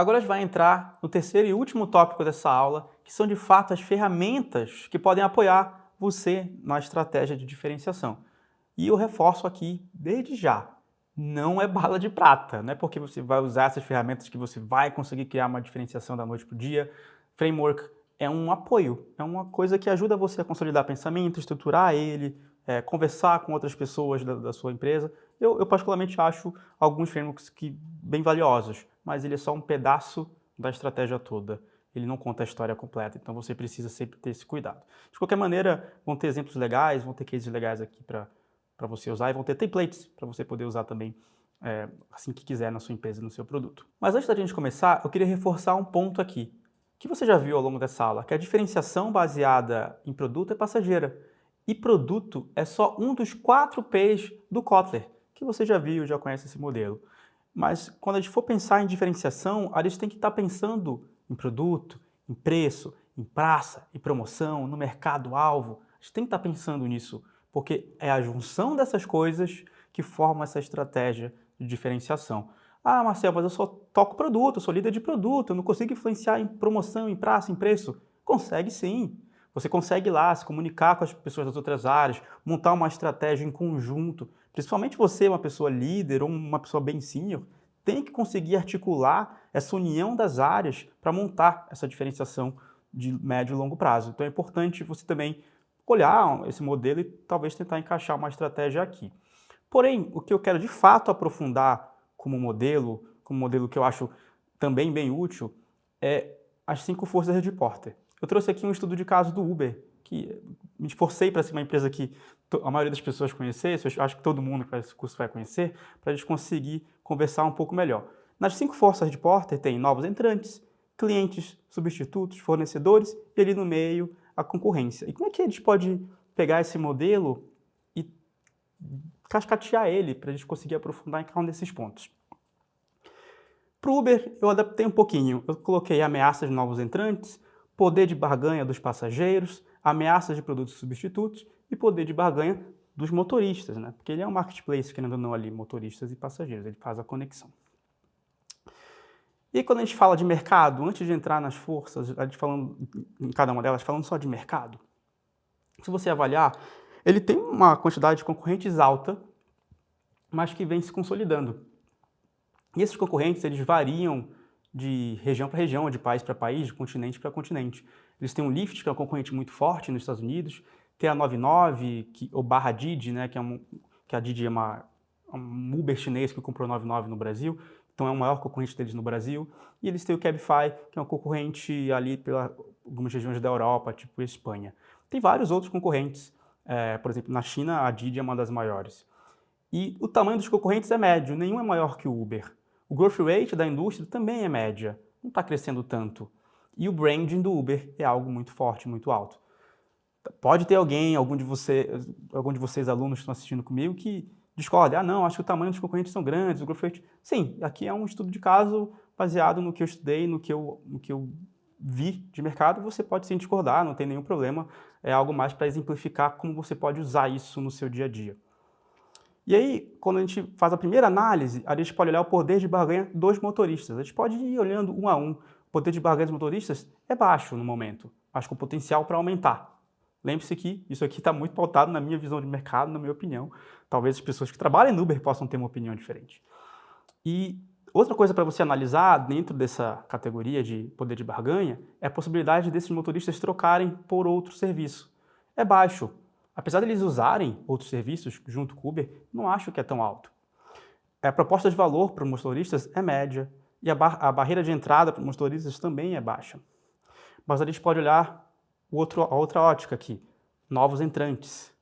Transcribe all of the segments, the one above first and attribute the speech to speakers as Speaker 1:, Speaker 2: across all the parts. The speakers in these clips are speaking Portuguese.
Speaker 1: Agora a gente vai entrar no terceiro e último tópico dessa aula, que são de fato as ferramentas que podem apoiar você na estratégia de diferenciação. E eu reforço aqui, desde já, não é bala de prata, não é porque você vai usar essas ferramentas que você vai conseguir criar uma diferenciação da noite para o dia. Framework é um apoio, é uma coisa que ajuda você a consolidar pensamento, estruturar ele, conversar com outras pessoas da sua empresa. Eu particularmente acho alguns frameworks bem valiosos, mas ele é só um pedaço da estratégia toda. Ele não conta a história completa, então você precisa sempre ter esse cuidado. De qualquer maneira, vão ter exemplos legais, vão ter cases legais aqui para você usar e vão ter templates para você poder usar também assim que quiser na sua empresa, no seu produto. Mas antes da gente começar, eu queria reforçar um ponto aqui, que você já viu ao longo dessa aula, que a diferenciação baseada em produto é passageira. E produto é só um dos 4 P's do Kotler, que você já viu, já conhece esse modelo. Mas quando a gente for pensar em diferenciação, a gente tem que estar pensando em produto, em preço, em praça, em promoção, no mercado-alvo. A gente tem que estar pensando nisso, porque é a junção dessas coisas que forma essa estratégia de diferenciação. Ah, Marcel, mas eu só toco produto, eu sou líder de produto, eu não consigo influenciar em promoção, em praça, em preço. Consegue sim. Você consegue ir lá se comunicar com as pessoas das outras áreas, montar uma estratégia em conjunto. Principalmente você, uma pessoa líder ou uma pessoa bem senior, tem que conseguir articular essa união das áreas para montar essa diferenciação de médio e longo prazo. Então é importante você também olhar esse modelo e talvez tentar encaixar uma estratégia aqui. Porém, o que eu quero de fato aprofundar como modelo que eu acho também bem útil, é as 5 forças de Porter. Eu trouxe aqui um estudo de caso do Uber, que me esforcei para ser uma empresa que a maioria das pessoas conhecesse, eu acho que todo mundo que faz esse curso vai conhecer, para a gente conseguir conversar um pouco melhor. Nas 5 forças de Porter tem novos entrantes, clientes, substitutos, fornecedores e ali no meio a concorrência. E como é que a gente pode pegar esse modelo e cascatear ele para a gente conseguir aprofundar em cada um desses pontos? Para o Uber, eu adaptei um pouquinho. Eu coloquei ameaças de novos entrantes, poder de barganha dos passageiros, ameaças de produtos substitutos e poder de barganha dos motoristas, né? Porque ele é um marketplace, querendo ou não, ali, motoristas e passageiros, ele faz a conexão. E quando a gente fala de mercado, antes de entrar nas forças, a gente falando em cada uma delas, falando só de mercado, se você avaliar, ele tem uma quantidade de concorrentes alta, mas que vem se consolidando. E esses concorrentes, eles variam de região para região, de país para país, de continente para continente. Eles têm o Lyft, que é um concorrente muito forte nos Estados Unidos, tem a 99, ou barra Didi, né, que a Didi é um Uber chinês que comprou 99 no Brasil, então é o maior concorrente deles no Brasil. E eles têm o Cabify, que é um concorrente ali pelas algumas regiões da Europa, tipo Espanha. Tem vários outros concorrentes, por exemplo, na China a Didi é uma das maiores. E o tamanho dos concorrentes é médio, nenhum é maior que o Uber. O growth rate da indústria também é média, não está crescendo tanto. E o branding do Uber é algo muito forte, muito alto. Pode ter algum de vocês alunos que estão assistindo comigo, que discorda. Ah, não, acho que o tamanho dos concorrentes são grandes, o growth rate... Sim, aqui é um estudo de caso baseado no que eu estudei, no que eu vi de mercado. Você pode sim discordar, não tem nenhum problema. É algo mais para exemplificar como você pode usar isso no seu dia a dia. E aí, quando a gente faz a primeira análise, a gente pode olhar o poder de barganha dos motoristas. A gente pode ir olhando um a um. O poder de barganha dos motoristas é baixo no momento, mas com potencial para aumentar. Lembre-se que isso aqui está muito pautado na minha visão de mercado, na minha opinião. Talvez as pessoas que trabalham no Uber possam ter uma opinião diferente. E outra coisa para você analisar dentro dessa categoria de poder de barganha é a possibilidade desses motoristas trocarem por outro serviço. É baixo. Apesar de eles usarem outros serviços junto com o Uber, não acho que é tão alto. A proposta de valor para os motoristas é média e a barreira de entrada para os motoristas também é baixa. Mas a gente pode olhar a outra ótica aqui, novos entrantes.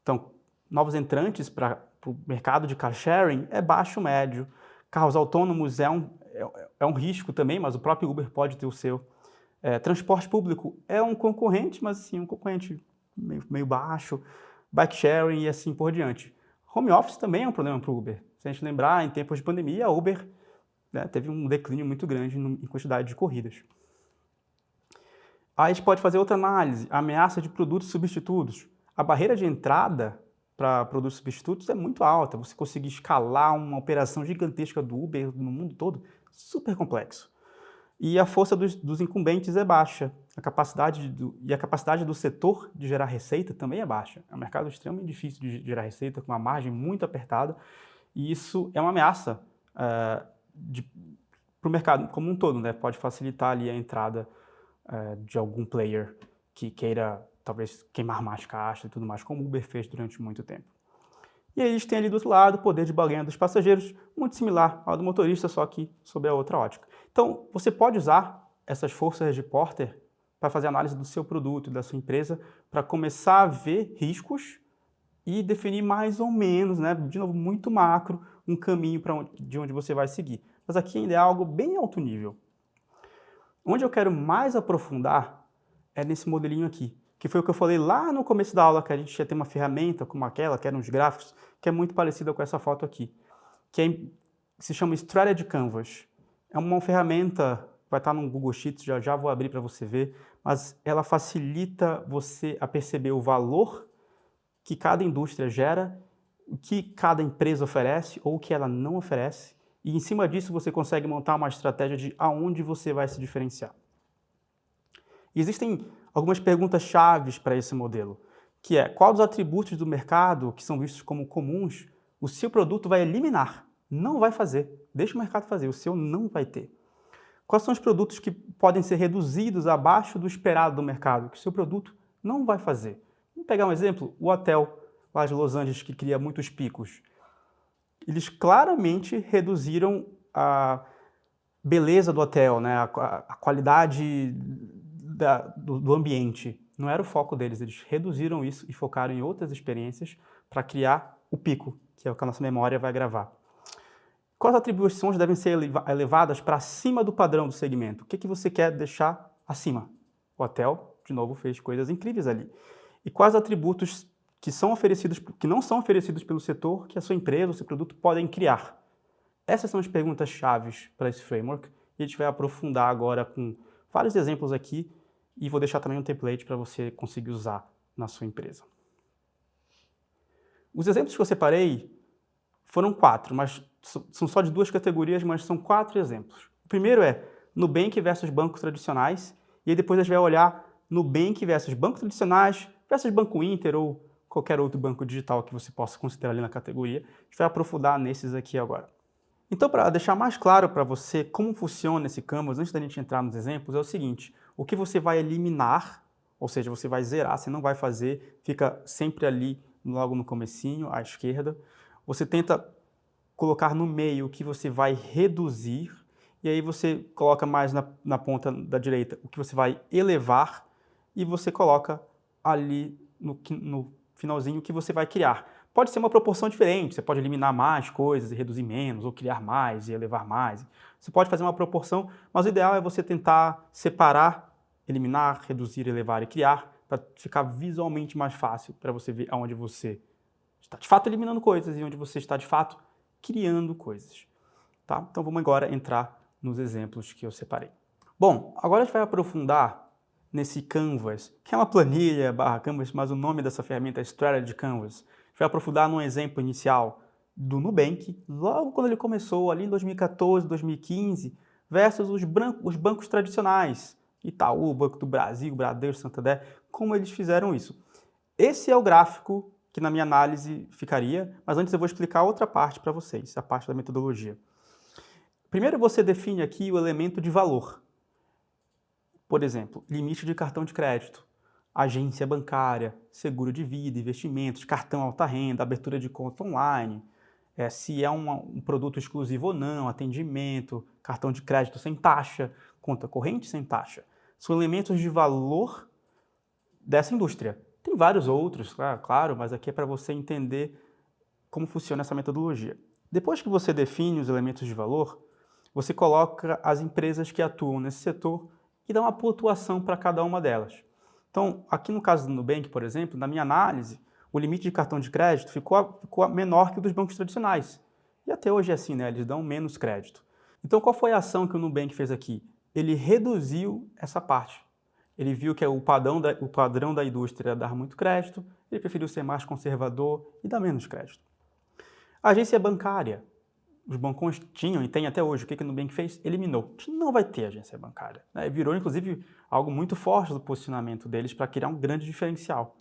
Speaker 1: Então, novos entrantes para o mercado de car sharing é baixo médio. Carros autônomos é um risco também, mas o próprio Uber pode ter o seu. Transporte público é um concorrente, mas assim, um concorrente meio baixo, bike sharing e assim por diante. Home office também é um problema para o Uber. Se a gente lembrar, em tempos de pandemia, a Uber teve um declínio muito grande em quantidade de corridas. Aí a gente pode fazer outra análise, ameaça de produtos substitutos. A barreira de entrada para produtos substitutos é muito alta. Você conseguir escalar uma operação gigantesca do Uber no mundo todo, super complexo. E a força dos incumbentes é baixa. A capacidade do setor de gerar receita também é baixa. É um mercado extremamente difícil de gerar receita, com uma margem muito apertada, e isso é uma ameaça para o mercado como um todo, né? Pode facilitar ali a entrada de algum player que queira, talvez, queimar mais caixa e tudo mais, como o Uber fez durante muito tempo. E aí eles têm ali do outro lado o poder de barganha dos passageiros, muito similar ao do motorista, só que sob a outra ótica. Então, você pode usar essas forças de Porter para fazer análise do seu produto, da sua empresa, para começar a ver riscos e definir mais ou menos, né, de novo, muito macro, um caminho de onde você vai seguir. Mas aqui ainda é algo bem alto nível. Onde eu quero mais aprofundar é nesse modelinho aqui, que foi o que eu falei lá no começo da aula, que a gente ia ter uma ferramenta como aquela, que eram os gráficos, que é muito parecida com essa foto aqui, que se chama Strategy Canvas. É uma ferramenta, vai estar no Google Sheets, já vou abrir para você ver, mas ela facilita você a perceber o valor que cada indústria gera, o que cada empresa oferece ou o que ela não oferece, e em cima disso você consegue montar uma estratégia de aonde você vai se diferenciar. E existem algumas perguntas chaves para esse modelo, que é qual dos atributos do mercado que são vistos como comuns o seu produto vai eliminar, não vai fazer, deixa o mercado fazer, o seu não vai ter. Quais são os produtos que podem ser reduzidos abaixo do esperado do mercado, que o seu produto não vai fazer? Vamos pegar um exemplo, o hotel lá de Los Angeles, que cria muitos picos. Eles claramente reduziram a beleza do hotel, né? a qualidade do ambiente. Não era o foco deles, eles reduziram isso e focaram em outras experiências para criar o pico, que é o que a nossa memória vai gravar. Quais atribuições devem ser elevadas para cima do padrão do segmento? O que você quer deixar acima? O hotel, de novo, fez coisas incríveis ali. E quais atributos que não são oferecidos pelo setor que a sua empresa, o seu produto podem criar? Essas são as perguntas chaves para esse framework e a gente vai aprofundar agora com vários exemplos aqui e vou deixar também um template para você conseguir usar na sua empresa. Os exemplos que eu separei foram 4, mas são só de 2 categorias, mas são 4 exemplos. O primeiro é Nubank versus bancos tradicionais, e aí depois a gente vai olhar Nubank versus bancos tradicionais versus Banco Inter ou qualquer outro banco digital que você possa considerar ali na categoria. A gente vai aprofundar nesses aqui agora. Então, para deixar mais claro para você como funciona esse Canvas, antes da gente entrar nos exemplos, é o seguinte, o que você vai eliminar, ou seja, você vai zerar, você não vai fazer, fica sempre ali logo no comecinho, à esquerda. Você tenta colocar no meio o que você vai reduzir, e aí você coloca mais na ponta da direita o que você vai elevar, e você coloca ali no finalzinho o que você vai criar. Pode ser uma proporção diferente, você pode eliminar mais coisas e reduzir menos, ou criar mais e elevar mais. Você pode fazer uma proporção, mas o ideal é você tentar separar, eliminar, reduzir, elevar e criar, para ficar visualmente mais fácil para você ver aonde você está de fato eliminando coisas e onde você está de fato criando coisas. Tá? Então vamos agora entrar nos exemplos que eu separei. Bom, agora a gente vai aprofundar nesse Canvas, que é uma planilha / Canvas, mas o nome dessa ferramenta é Strategy Canvas. A gente vai aprofundar num exemplo inicial do Nubank, logo quando ele começou, ali em 2014, 2015, versus os bancos tradicionais, Itaú, Banco do Brasil, Bradesco, Santander, como eles fizeram isso. Esse é o gráfico que na minha análise ficaria, mas antes eu vou explicar outra parte para vocês, a parte da metodologia. Primeiro você define aqui o elemento de valor. Por exemplo, limite de cartão de crédito, agência bancária, seguro de vida, investimentos, cartão alta renda, abertura de conta online, se é um produto exclusivo ou não, atendimento, cartão de crédito sem taxa, conta corrente sem taxa. São elementos de valor dessa indústria. Tem vários outros, claro, mas aqui é para você entender como funciona essa metodologia. Depois que você define os elementos de valor, você coloca as empresas que atuam nesse setor e dá uma pontuação para cada uma delas. Então, aqui no caso do Nubank, por exemplo, na minha análise, o limite de cartão de crédito ficou menor que o dos bancos tradicionais. E até hoje é assim, né? Eles dão menos crédito. Então, qual foi a ação que o Nubank fez aqui? Ele reduziu essa parte. Ele viu que o padrão da indústria era dar muito crédito, ele preferiu ser mais conservador e dar menos crédito. A agência bancária. os bancões tinham e tem até hoje. O que o Nubank fez? Eliminou. A gente não vai ter agência bancária, né? Virou, inclusive, algo muito forte do posicionamento deles para criar um grande diferencial.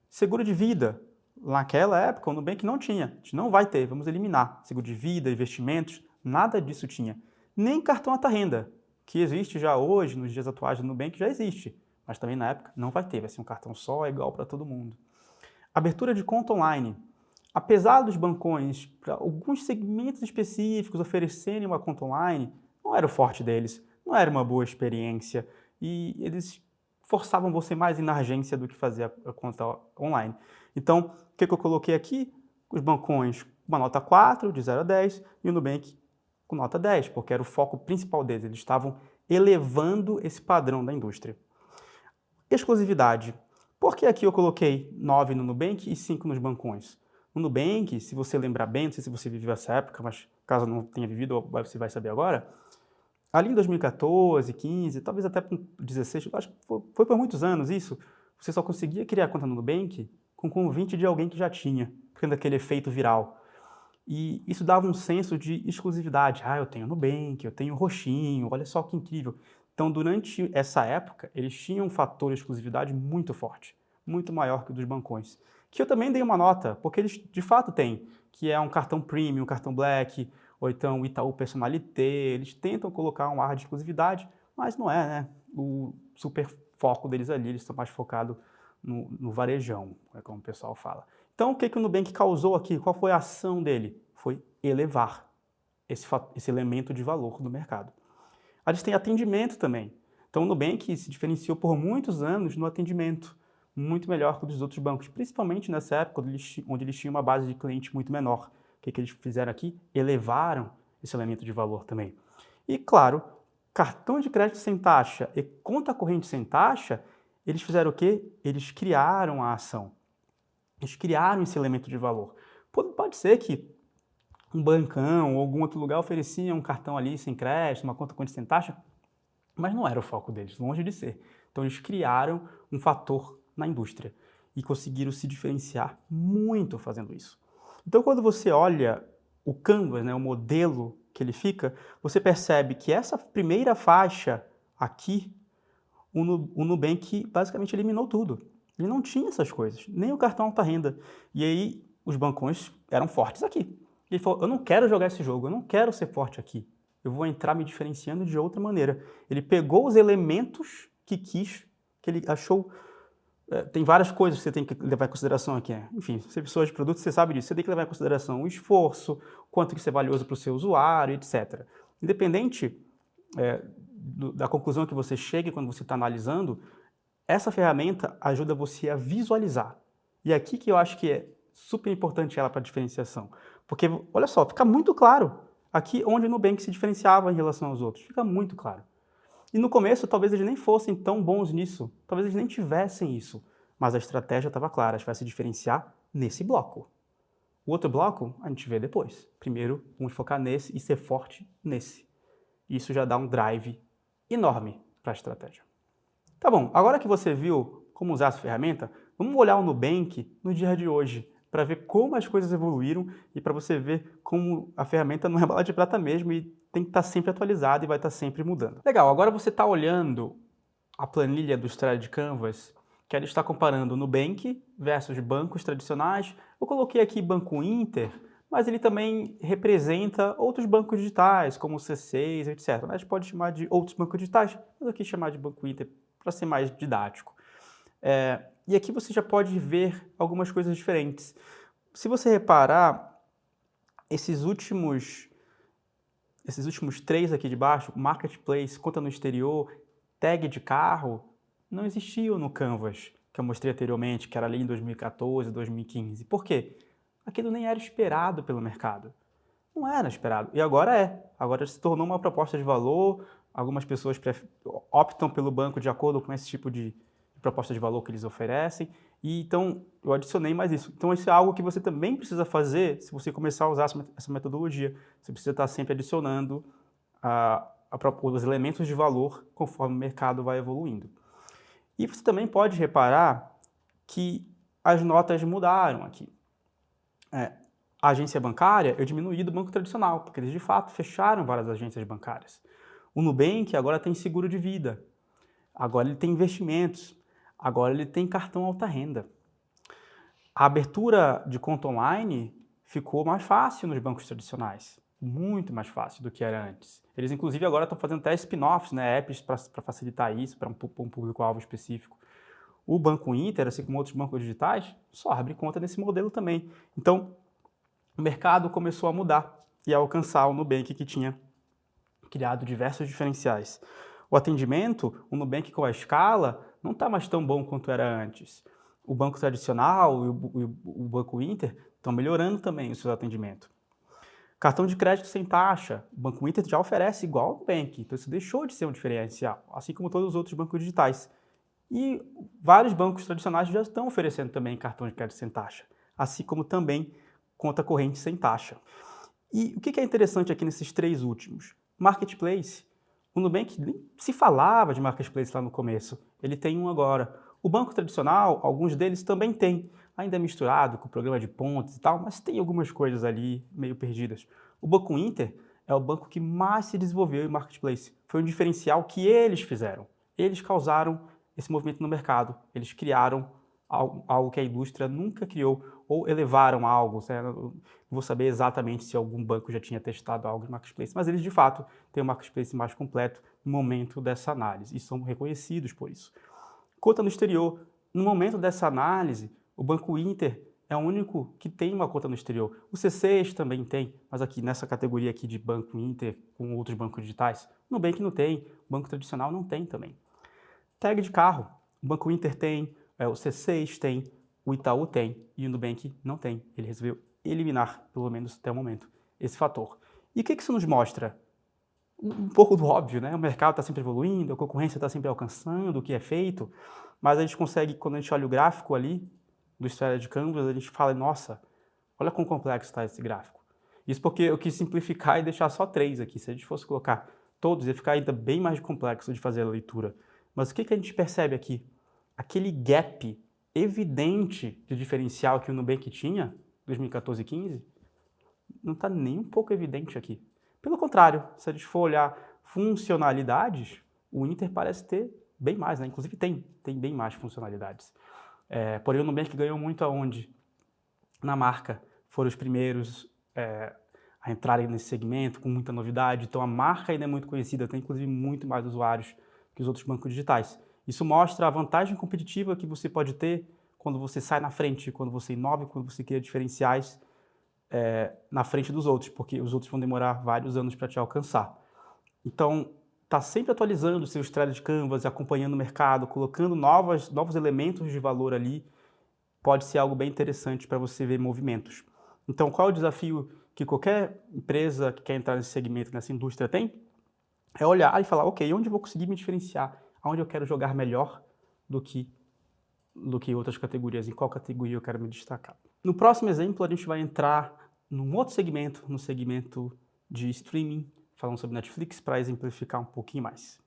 Speaker 1: Seguro de vida. Naquela época, o Nubank não tinha. A gente não vai ter, vamos eliminar. Seguro de vida, investimentos, nada disso tinha. Nem cartão alta renda, que existe já hoje, nos dias atuais do Nubank, já existe. Mas também na época não vai ter, vai ser um cartão só, igual para todo mundo. Abertura de conta online. Apesar dos bancões, para alguns segmentos específicos, oferecerem uma conta online, não era o forte deles, não era uma boa experiência e eles forçavam você mais na agência do que fazer a conta online. Então, o que eu coloquei aqui? Os bancões, uma nota 4, de 0 a 10, e o Nubank com nota 10, porque era o foco principal deles, eles estavam elevando esse padrão da indústria. Exclusividade. Por que aqui eu coloquei 9 no Nubank e 5 nos bancões? No Nubank, se você lembrar bem, não sei se você viveu essa época, mas caso não tenha vivido, você vai saber agora, ali em 2014, 15, talvez até 16, acho que foi por muitos anos isso, você só conseguia criar conta no Nubank com convite de alguém que já tinha, tendo aquele efeito viral. E isso dava um senso de exclusividade. Ah, eu tenho Nubank, eu tenho roxinho, olha só que incrível. Então, durante essa época, eles tinham um fator de exclusividade muito forte, muito maior que o dos bancões. Que eu também dei uma nota, porque eles de fato têm, que é um cartão premium, um cartão black, ou então o Itaú Personalité, eles tentam colocar um ar de exclusividade, mas não é, né? O super foco deles ali, eles estão mais focados no varejão, é como o pessoal fala. Então, o que o Nubank causou aqui? Qual foi a ação dele? Foi elevar esse elemento de valor do mercado. Eles têm atendimento também. Então, o Nubank se diferenciou por muitos anos no atendimento, muito melhor que o dos outros bancos, principalmente nessa época onde eles tinham uma base de cliente muito menor. O que eles fizeram aqui? Elevaram esse elemento de valor também. E, claro, cartão de crédito sem taxa e conta corrente sem taxa, eles fizeram o quê? Eles criaram a ação. Eles criaram esse elemento de valor. Pode ser que um bancão ou algum outro lugar oferecia um cartão ali sem crédito, uma conta corrente sem taxa, mas não era o foco deles, longe de ser. Então eles criaram um fator na indústria e conseguiram se diferenciar muito fazendo isso. Então quando você olha o canvas, né, o modelo que ele fica, você percebe que essa primeira faixa aqui, o Nubank basicamente eliminou tudo. Ele não tinha essas coisas, nem o cartão alta renda. E aí os bancões eram fortes aqui. Ele falou, eu não quero jogar esse jogo, eu não quero ser forte aqui. Eu vou entrar me diferenciando de outra maneira. Ele pegou os elementos que quis, que ele achou... tem várias coisas que você tem que levar em consideração aqui. Enfim, se você é pessoa de produto, você sabe disso. Você tem que levar em consideração o esforço, quanto que isso é valioso para o seu usuário, etc. Independente da conclusão que você chegue quando você está analisando, essa ferramenta ajuda você a visualizar. E é aqui que eu acho que é super importante ela para diferenciação. Porque, olha só, fica muito claro aqui onde o Nubank se diferenciava em relação aos outros. Fica muito claro. E no começo, talvez eles nem fossem tão bons nisso. Talvez eles nem tivessem isso. Mas a estratégia estava clara. A gente vai se diferenciar nesse bloco. O outro bloco, a gente vê depois. Primeiro, vamos focar nesse e ser forte nesse. Isso já dá um drive enorme para a estratégia. Tá bom, agora que você viu como usar essa ferramenta, vamos olhar o Nubank no dia de hoje, para ver como as coisas evoluíram e para você ver como a ferramenta não é bala de prata mesmo e tem que estar sempre atualizada e vai estar sempre mudando. Legal, agora você está olhando a planilha do Strategy Canvas, que ela está comparando o Nubank versus bancos tradicionais. Eu coloquei aqui Banco Inter, mas ele também representa outros bancos digitais, como o C6, etc. A gente pode chamar de outros bancos digitais, mas eu quis chamar de Banco Inter para ser mais didático. E aqui você já pode ver algumas coisas diferentes. Se você reparar, esses últimos 3 aqui de baixo, Marketplace, conta no exterior, tag de carro, não existiam no Canvas, que eu mostrei anteriormente, que era ali em 2014, 2015. Por quê? Aquilo nem era esperado pelo mercado. Não era esperado. E agora é. Agora se tornou uma proposta de valor. Algumas pessoas optam pelo banco de acordo com esse tipo de proposta de valor que eles oferecem. E então, eu adicionei mais isso. Então, isso é algo que você também precisa fazer se você começar a usar essa metodologia. Você precisa estar sempre adicionando os elementos de valor conforme o mercado vai evoluindo. E você também pode reparar que as notas mudaram aqui. a agência bancária, eu diminuí do banco tradicional, porque eles de fato fecharam várias agências bancárias. O Nubank agora tem seguro de vida, agora ele tem investimentos, agora ele tem cartão alta renda. A abertura de conta online ficou mais fácil nos bancos tradicionais, muito mais fácil do que era antes. Eles inclusive agora estão fazendo até spin-offs, né, apps para facilitar isso, para um público-alvo específico. O Banco Inter, assim como outros bancos digitais, só abre conta nesse modelo também. Então, o mercado começou a mudar e a alcançar o Nubank, que tinha criado diversos diferenciais. O atendimento, o Nubank com a escala, não está mais tão bom quanto era antes. O banco tradicional e o Banco Inter estão melhorando também o seu atendimento. Cartão de crédito sem taxa, o Banco Inter já oferece igual ao Nubank, então isso deixou de ser um diferencial, assim como todos os outros bancos digitais. E vários bancos tradicionais já estão oferecendo também cartão de crédito sem taxa, assim como também conta corrente sem taxa. E o que é interessante aqui nesses três últimos? Marketplace. O Nubank nem se falava de marketplace lá no começo, ele tem um agora. O banco tradicional, alguns deles também têm, ainda misturado com o programa de pontos e tal, mas tem algumas coisas ali meio perdidas. O Banco Inter é o banco que mais se desenvolveu em marketplace. Foi um diferencial que eles fizeram. Eles causaram esse movimento no mercado. Eles criaram algo que a indústria nunca criou, ou elevaram algo. Não vou saber exatamente se algum banco já tinha testado algo de marketplace, mas eles de fato têm um marketplace mais completo no momento dessa análise e são reconhecidos por isso. Conta no exterior. No momento dessa análise, o Banco Inter é o único que tem uma conta no exterior. O C6 também tem, mas aqui nessa categoria aqui de Banco Inter com outros bancos digitais, o Nubank não tem, o banco tradicional não tem também. Tag de carro, o Banco Inter tem, o C6 tem, o Itaú tem e o Nubank não tem. Ele resolveu eliminar, pelo menos até o momento, esse fator. E o que isso nos mostra? Um pouco do óbvio, né? O mercado está sempre evoluindo, a concorrência está sempre alcançando o que é feito, mas a gente consegue, quando a gente olha o gráfico ali do Strategy Canvas, a gente fala, nossa, olha quão complexo está esse gráfico. Isso porque eu quis simplificar e deixar só 3 aqui. Se a gente fosse colocar todos, ia ficar ainda bem mais complexo de fazer a leitura. Mas o que a gente percebe aqui? Aquele gap evidente de diferencial que o Nubank tinha, 2014 e 15, não está nem um pouco evidente aqui. Pelo contrário, se a gente for olhar funcionalidades, o Inter parece ter bem mais, né? Inclusive tem bem mais funcionalidades. Porém, o Nubank ganhou muito aonde? Na marca. Foram os primeiros a entrarem nesse segmento com muita novidade, então a marca ainda é muito conhecida, tem inclusive muito mais usuários que os outros bancos digitais. Isso mostra a vantagem competitiva que você pode ter quando você sai na frente, quando você inova, quando você cria diferenciais na frente dos outros, porque os outros vão demorar vários anos para te alcançar. Então, está sempre atualizando o seu Strategy Canvas, acompanhando o mercado, colocando novos elementos de valor ali, pode ser algo bem interessante para você ver movimentos. Então, qual é o desafio que qualquer empresa que quer entrar nesse segmento, nessa indústria tem? É olhar e falar, ok, onde eu vou conseguir me diferenciar? Onde eu quero jogar melhor do que outras categorias? Em qual categoria eu quero me destacar? No próximo exemplo, a gente vai entrar num outro segmento, no segmento de streaming, falando sobre Netflix, para exemplificar um pouquinho mais.